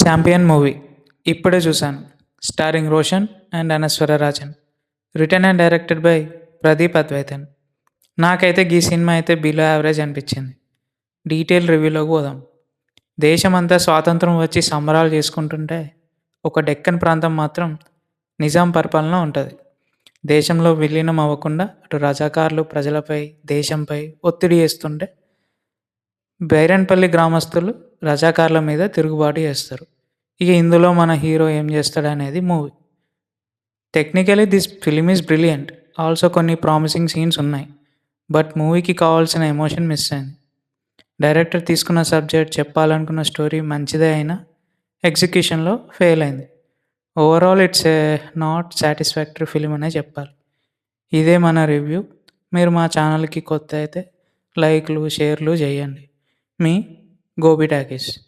Champion movie ఇప్పుడే చూశాను. Starring Roshan and Anaswara Rajan. Written and directed by Pradeep Advaithan. నాకైతే ఈ సినిమా అయితే బిలో యావరేజ్ అనిపించింది. డీటెయిల్ రివ్యూలోకి పోదాం. దేశమంతా స్వాతంత్రం వచ్చి సంబరాలు చేసుకుంటుంటే ఒక డెక్కన్ ప్రాంతం మాత్రం నిజాం పరిపాలన ఉంటుంది. దేశంలో విలీనం అవ్వకుండా అటు రజాకార్లు ప్రజలపై దేశంపై ఒత్తిడి చేస్తుంటే బైరన్పల్లి గ్రామస్తులు రజాకార్ల మీద తిరుగుబాటు చేస్తారు. ఇక ఇందులో మన హీరో ఏం చేస్తాడనేది movie. Technically this film is brilliant. Also కొన్ని ప్రామిసింగ్ సీన్స్ ఉన్నాయి. బట్ మూవీకి కావాల్సిన ఎమోషన్ మిస్ అయింది. డైరెక్టర్ తీసుకున్న సబ్జెక్ట్, చెప్పాలనుకున్న స్టోరీ మంచిదే అయినా ఎగ్జిక్యూషన్లో ఫెయిల్ అయింది. Overall it's a not satisfactory film అనే చెప్పాలి. ఇదే మన రివ్యూ. మీరు మా ఛానల్కి కొత్త అయితే లైక్లు షేర్లు చేయండి. మీ గోబీ టాకీస్.